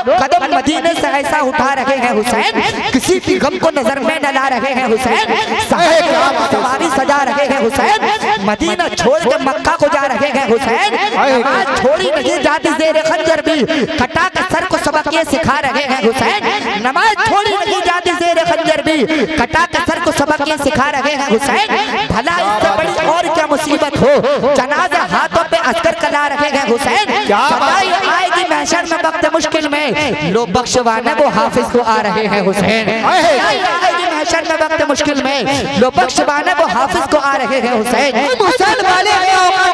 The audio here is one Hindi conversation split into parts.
कदम मदीने से ऐसा उठा रहे हैं हुसैन, किसी की गम को नजर में न ला रहे हैं हुसैन, सवारी सजा रहे हैं हुसैन, मदीना छोड़ के मक्का को जा रहे हैं हुसैन, नमाज छोड़ी नहीं जाती ज़ेरे खंजर भी, कटा कर सर को सबक ये सिखा रहे हैं हुसैन, नमाज छोड़ी नहीं जाती ज़ेरे खंजर भी, कटा कर सर को सबक ये सिखा रहे हैं हुसैन। भला इससे बड़ी और क्या मुसीबत हो, जनाजा हाथों पे अस्कर कला रहे हैं हुसैन, सदाई आएगी महशर में वक्त मुश्किल में, लो बख्शवाने वो हाफिज को आ रहे हैं हुसैन, आएगी महशर में वक्त मुश्किल में, लो बख्शवाने वो हाफिज को आ रहे हैं हुसैन। हुसैन वाले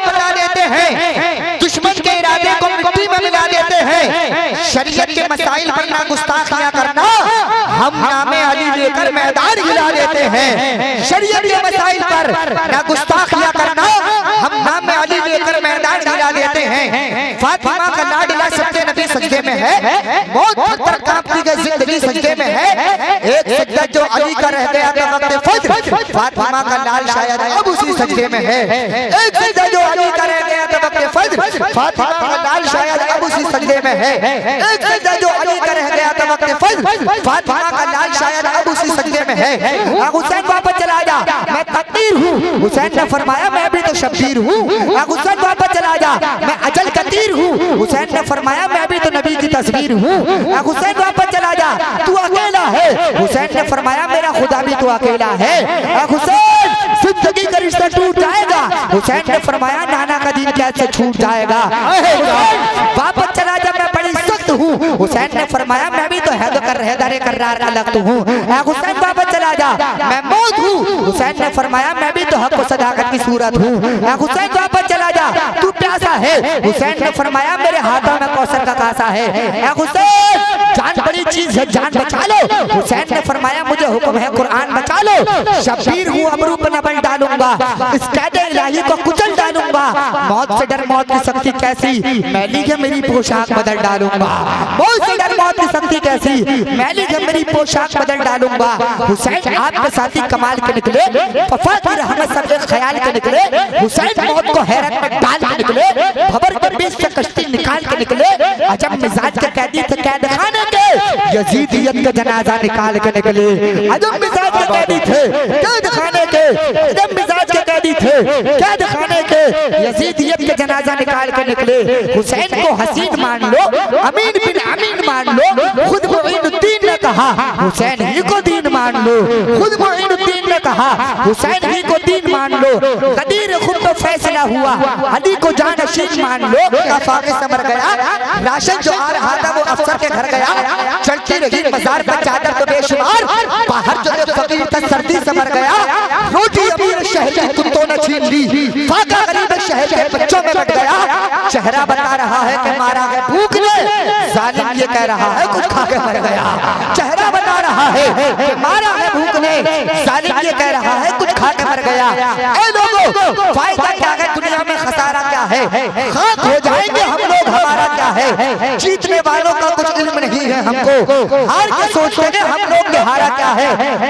बता देते हैं, दुश्मन के इरादे को मिट्टी में मिला देते हैं, शरीयत के मसाइल पर ना गुस्ताखियां करना, हम नामे अली लेकर मैदान हिला देते हैं, शरीयत के मसाइल पर ना गुस्ताखियां करना, हम नामे अली लेकर मैदान हिला देते हैं। फातिमा का लाडला सच्चे नबी सजदे में है, मौत तक कांपती गई जिंदगी सजदे में है, एक सजदा जो अली का रह गया था वक्त फज्र, फातिमा का लाल शायद अब उसी सजदे में है, एक सजदा जो अली का रह गया था वक्त फज्र, फातिमा का लाल शायद अब उसी सजदे में है, एक सजदा जो अली का रह गया था वक्त फज्र, फातिमा का लाल शायद अब उसी सजदे में है। हुसैन वापस चला जा, मैं तकदीर हूँ, हुसैन ने फरमाया मैं भी तो शब्बीर हूँ, हुसैन वापस चला जा, मैं अजल कतीर हूँ, हुसैन ने फरमाया मैं भी तो नबी की तस्वीर हूँ, हुसैन वापस चला जा, तू अकेला है, हुसैन ने फरमाया मेरा खुदा भी तो अकेला है, हुसैन जिंदगी का रिश्ता टूट जाएगा, हुसैन ने फरमाया नाना का दिन कैसे छूट जाएगा, वापस चला जा मैं बड़ी सख्त हूँ, हुसैन ने फरमाया मैं भी तो हैदर कर्रार का लख्त हूँ, हुसैन वापस चला जा, मैं मौत हूँ, हुसैन ने फरमाया मैं भी तो हक व सदाकत की सूरत हूँ, हुसैन वापस चला जा, तू प्यासा है, हुसैन ने फरमाया मेरे हाथों में कौसर का कासा है, हुसैन जान बड़ी चीज है जान बचा लो, हुसैन ने फरमाया मुझे हुक्म है कुरान बचा लो, शब्बीर हूँ अबरू पर नबल डालूंगा, इस कैदे इलाही को कुचल डालूंगा, मौत से डर मौत की शक्ति कैसी, मैली है मेरी पोशाक बदल डालूंगा, मौत से डर मौत की शक्ति कैसी, मैली है मेरी पोशाक बदल डालूंगा। हुसैन आपके साथी कमाल के निकले, वफा की रहमत सबके ख्याल के निकले, हुसैन मौत को हैरत में डाल के निकले, खबर के बीच से कश्ती निकाल के निकले, अजब मिजाज के कैदी थे कैद खाने के, यजीदियत का जनाजा निकाल के निकले, अजब मिजाज के कैदी थे कैद खाने के, अजब मिजाज के कैदी थे कैद खाने के, यजीदियत का जनाजा निकाल के निकले। हुसैन को हसीन मान लो, अमीन बिन अमीन मान लो, खुद मुईनुद्दीन ने कहा हुसैन ही को दीन मान लो, खुद मुईनुद्दीन ने कहा हुसैन ही को दीन मान लो, कदीर खुद तो फैसला हुआ अली को जानशीन मान लो, फाके समर गया, राशन जो आ रहा था वो अफसर के घर गया, चलती रही बाजार पर चादर तो बेशुमार, बाहर जो फकीर था सर्दी समर गया, रोटी अमीर शहर के कुत्तों ने छीन ली, फाका गरीब शहर के बच्चों में बट गया, चेहरा बता रहा है कि मारा है भूख ने, जालिम ये कह रहा है कुछ खा के मर गया, चेहरा बता रहा है कि मारा है भूख ने, जालिम ये कह रहा है कुछ खा के मर गया। ऐ लोगों फायदा क्या है दुनिया में, खसारा क्या है, खाक हो जाएंगे हम लोग हमारा क्या है, जीतने वालों का कुछ इल्म नहीं है हमको, हार के सोचते हैं हम लोग के हारा क्या है,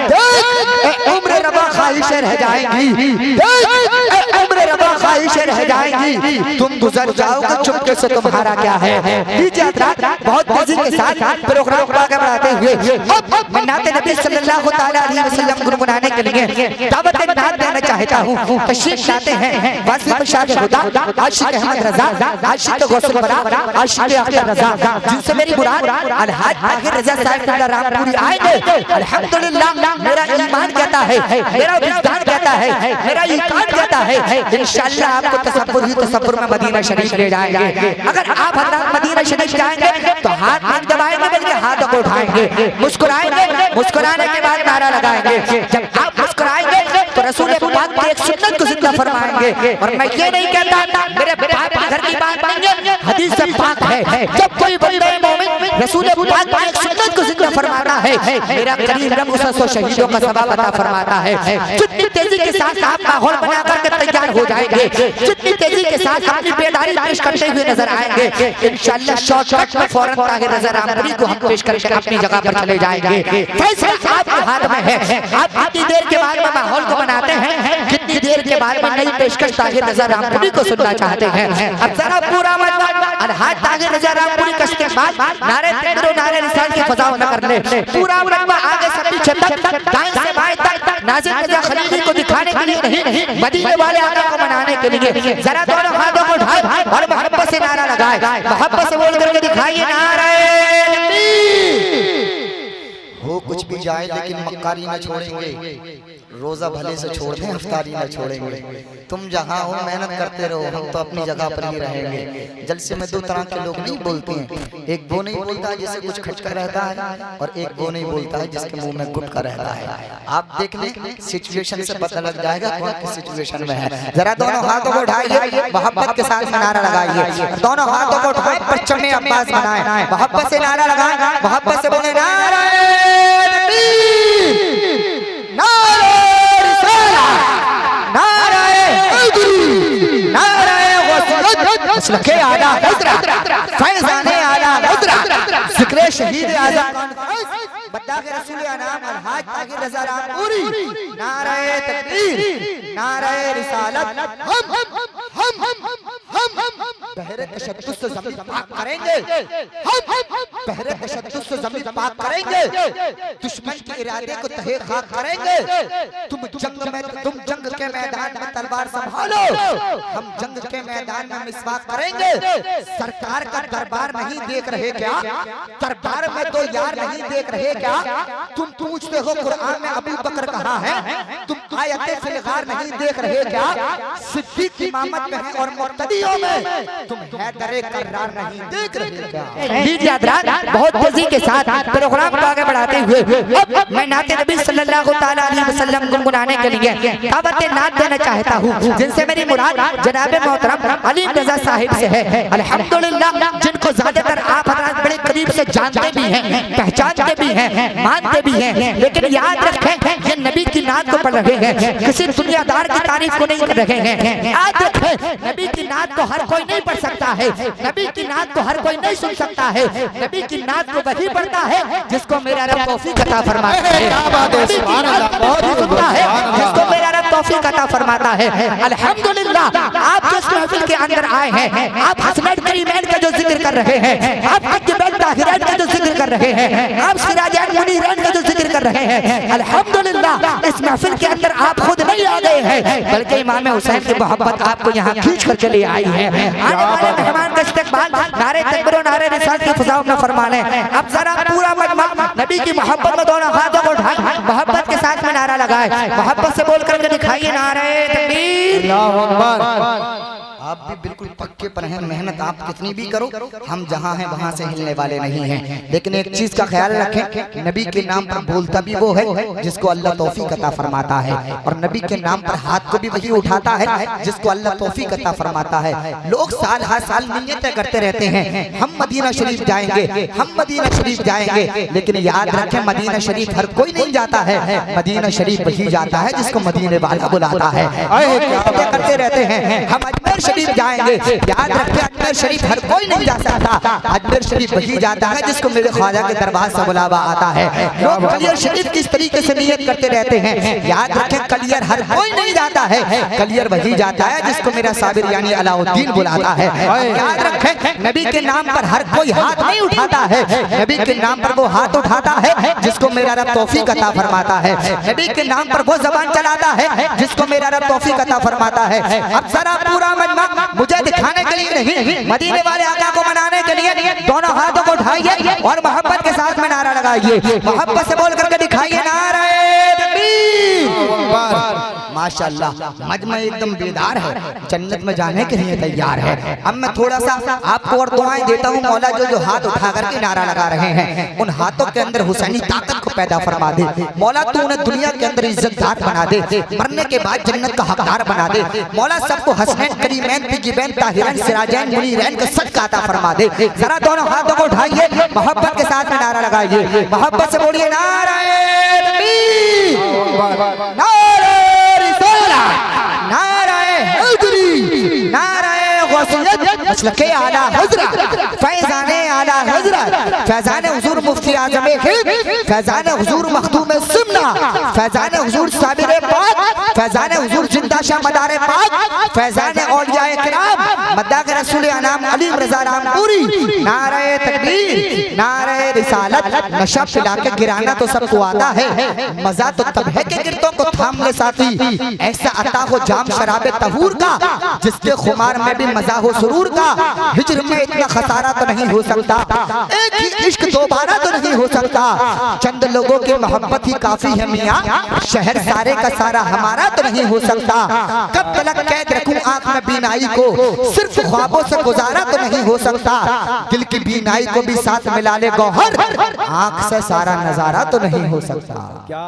देख उम्र रबा ख्वाहिशें रह जाएंगी, देख उम्र रबा ख्वाहिशें रह जाएंगी, तुम गुजर जाओगे चुपके से तुम्हारा क्या है। दीजिए बहुत तेजी के साथ प्रोग्राम को आगे बढ़ाते हुए अब मैं नाते नबी सल्लल्लाहु तआला अलैहि वसल्लम गुनगुनाने के लिए दावत नात देना चाहता हूँ। तशरीफ लाते हैं वासिफ शाह खुदा आशिक अहमद रजा, आशिक गौसुल बरा, आशिक अख्तर रजा, जिनसे मेरी मुराद अलहाज आखिर रजा साहब रामपुरी आएंगे। अल्हम्दुलिल्लाह मेरा ईमान कहता है, मेरा विज्ञान कहता है, मेरा ईमान कहता है इंशाअल्लाह आपको तसव्वुर ही तसव्वुर में मदीना शरीफ ले जाएंगे। अगर आप हजरत मदीना शरीफ जाएंगे तो हाथ नहीं दबाएंगे बल्कि हाथों को उठाएंगे, मुस्कुराएंगे, मुस्कुराने के बाद नारा लगाएंगे। जब आप मुस्कुराएंगे तो रसूल पाक की एक सुन्नत को जिंदा फरमाएंगे। और मैं ये नहीं कहता मेरे बाप के घर की बात नहीं, हदीस से पाक है जब कोई बंदा मोमिन रसूल पाक की एक सुन्नत को जिंदा फरमाता है, मेरा करीम रब उसे शहीदों का सवाब अता फरमाता है। जितनी तेजी तेजी के साथ आप माहौल बना करके तैयार हो जाएंगे, जितनी तेजी के साथ अपनी बेदारी पेश करते हुए नजर आएंगे, इंशाअल्लाह शॉर्टकट में फौरन ताहिर रज़ा रामपुरी को हम पेश करके अपनी जगह पर चले जाएंगे। फैसला आपके हाथ में है, आप कितनी देर के बाद में माहौल को बनाते हैं, कितनी देर के बाद में नई पेशकश ताहिर रज़ा रामपुरी को सुनना चाहते हैं। अब जरा पूरा अलहाज ताहिर रज़ा रामपुरी का इस्तेमाल नारे तकबीर और नारे रिसालत की फज़ा में कर ले। पूरा मजमा आगे से पीछे तक, दाएं से बाएं तक नाज़िर रज़ा खलीली को दिखाने के लिए नहीं, मदीने वाले आका को मनाने के लिए जरा दोनों हाथों को उठाए और मोहब्बत से नारा लगाए, मोहब्बत से बोल करके दिखाइए नारे हो कुछ भी जाए लेकिन मक्कारी न छोड़ेंगे, रोजा भले से छोड़ दें अफ्तारी न छोड़ेंगे। तुम जहाँ हो मेहनत करते रहो, हम तो अपनी जगह पर ही रहेंगे। जलसे में दो तरह के लोग नहीं बोलते हैं, एक वो नहीं बोलता है जिसे कुछ खटका रहता है, और एक वो नहीं बोलता है जिसके मुंह में गुटका रहता है। आप देख लें, सिचुएशन से पता लग जाएगा कौन किस सिचुएशन में है। जरा दोनों हाथों को उठाइए, मोहब्बत के साथ नारा लगाइए, दोनों हाथों को उठाए परचम में अब्बास बनाए, मोहब्बत से नारा लगाए, मोहब्बत से बोले नारा के आला फैज़ाने आला ज़िक्र शहीद आज़ाद बद्दाग़ रसूल अनाम अलहाज ताहिर रज़ा रामपुरी नारे तकबीर नारे रिसालत हम पहरे तशद्दुद से ज़मीन पाक करेंगे, हम पहरे तशद्दुद से ज़मीन पाक करेंगे, दुश्मन के इरादे को तहे खाक करेंगे। तुम जंग के मैदान में तलवार संभालो, हम जंग के मैदान में मिसवाक करेंगे। सरकार का दरबार नहीं देख रहे क्या, दरबार में तो यार नहीं देख रहे क्या, तुम पूछते हो कुरान में अबू बकर कहाँ है, तुम आयते फिलगार नहीं देख रहे क्या, सिद्दीक इमामत में है और मुक्तदियों में तुम हैदरे करार नहीं देख रहे क्या। लीजिए हज़रात, बहुत तेजी के साथ प्रोग्राम को आगे बढ़ाते हुए अब मैं नाते नबी सल्लल्लाहु तआला अलैहि वसल्लम गुनगुनाने के लिए दावत नात देना चाहता हूँ, जिनसे मेरी मुराद जनाब मोहतरम अली रज़ा साहिब से है। अल्हम्दुलिल्लाह, जिनको ज्यादातर आप हज़रात बड़े करीब से जानते भी हैं, पहचानते भी हैं, मानते भी हैं, लेकिन याद रखें ये नबी की नात को पढ़ रहे हैं, किसी दुनियादार की तारीफ को नहीं कर रहे हैं। याद रखें नबी की नात को हर कोई नहीं पढ़ सकता है, नबी की नात को हर कोई नहीं सुन सकता है, नबी की नात को वही पढ़ता है जिसको मेरा रब तौफीक अता फरमाता है, जिसको मेरा रब तौफीक अता फरमाता है। अल्हम्दुलिल्लाह, आप जिस महफिल के अंदर आए हैं, आप हसनैन करीमैन का जो जिक्र कर रहे हैं, आप अजबैन ताहिरैन का जो जिक्र कर रहे हैं, आप सिराजैन मुनीरैन का जो जिक्र कर रहे हैं, अल्हम्दुलिल्लाह इस महफिल के अंदर आप खुद नहीं आ गए हैं, बल्कि इमाम हुसैन की मोहब्बत आपको यहाँ खींच करके ले आई है। आने वाले मेहमान का इस्तकबाल नारे तकबीर और नारे रिसालत की फ़ज़ा में फरमा लें। अब जरा पूरा मजमा नबी की मोहब्बत में दोनों हाथों को उठाए, मोहब्बत के साथ में नारा लगाए, मोहब्बत से बोल करके दिखाइए नारे तकबीर। आप भी बिल्कुल पक्के पर हैं, मेहनत आप कितनी भी करो, हम जहाँ हैं वहाँ से हिलने वाले नहीं हैं। लेकिन एक चीज का ख्याल रखें, नबी के नाम पर बोलता भी वो है जिसको अल्लाह तौफीक अता फरमाता है, और नबी के नाम पर हाथ को भी वही उठाता है जिसको अल्लाह तौफीक अता फरमाता है। लोग साल हर साल नियतें करते रहते हैं, हम मदीना शरीफ जाएंगे, हम मदीना शरीफ जाएंगे, लेकिन याद रखें मदीना शरीफ हर कोई नहीं जाता है, मदीना शरीफ वही जाता है जिसको मदीने वाला बुलाता है। करते रहते हैं हम अजमेर शरीफ जाएंगे, याद रखें अजमेर शरीफ हर कोई नहीं जा सकता, अजमेर शरीफ वही जाता है जिसको मेरे ख्वाजा के दरबार से बुलावा आता है। लोग कलियर शरीफ किस तरीके से नियत करते रहते हैं, याद रखें कलियर हर कोई नहीं जाता है, कलियर वही जाता है जिसको मेरा साबिर यानी अलाउद्दीन बुलाता है। याद रखें नबी के नाम पर हर कोई हाथ नहीं उठाता है, नबी के नाम पर वो हाथ उठाता है जिसको मेरा रब तौफीक अता फरमाता है, नबी के नाम पर वो जबान चलाता है जिसको मेरा रब तौफीक अता फरमाता है। अब जरा पूरा मजमा मुझे दिखाने के लिए नहीं, मदीने वाले आका को मनाने के लिए दोनों हाथों को उठाइए और मोहब्बत के साथ में नारा लगाइए, मोहब्बत से बोल करके दिखाइए नारे तकबीर। माशाअल्लाह, मजमा एकदम बेदार है, जन्नत में जाने के लिए तैयार है। अब मैं थोड़ा सा आपको और दुआएं देता हूँ। मौला जो हाथ उठा करके नारा लगा रहे हैं, उन हाथों के अंदर हुसैनी ताकत को पैदा फरमा दे। मौला तू उन्हें दुनिया के अंदर इज्जतदार बना दे, मरने के बाद जन्नत का हकदार बना दे। मौला सबको हसनैन करीमैन तिजबैन ताहिरैन सिराजैन मुनीरैन का सदका अता फरमा दे। जरा दोनों हाथों को उठाइए, मोहब्बत के साथ में नारा लगाइए, मोहब्बत से बोलिए नारे तकबीर, नारे रिसालत। सैयद मसलके आला हजरत फैजाने आला हजरत फैजाने हुजूर मुफ्ती आजम हिंद फैजाने हुजूर मखदूम सुन्ना फैजाने हुजूर साबिर पाक फैजाने हुजूर जिंदा शाह मदार पाक फैजाने औलियाए किराम मद्दाक रसूल अनाम अली रज़ा रामपुरी नारे तकबीर नारे रिसालत नशा पिला के गिराना तो सबको आता है, मजा तो तब है कि गिरतों को थाम ले साथी। ऐसा अता हो जाम शराबे तहूर का जिसके खुमार में भी मजा हो सुरूर का। हिज्र में इतना खसारा तो नहीं हो सकता, एक ही इश्क दोबारा तो नहीं हो सकता। चंद लोगों की मोहब्बत ही काफी है मियाँ, शहर सारे का सारा हमारा तो नहीं हो सकता। कब तलक कैद रखूं आंख में बीनाई को, सिर्फ ख्वाबों से गुजारा तो नहीं हो सकता। दिल की बीनाई को भी साथ मिला ले गौहर, आंख से सारा नजारा तो नहीं हो सकता। क्या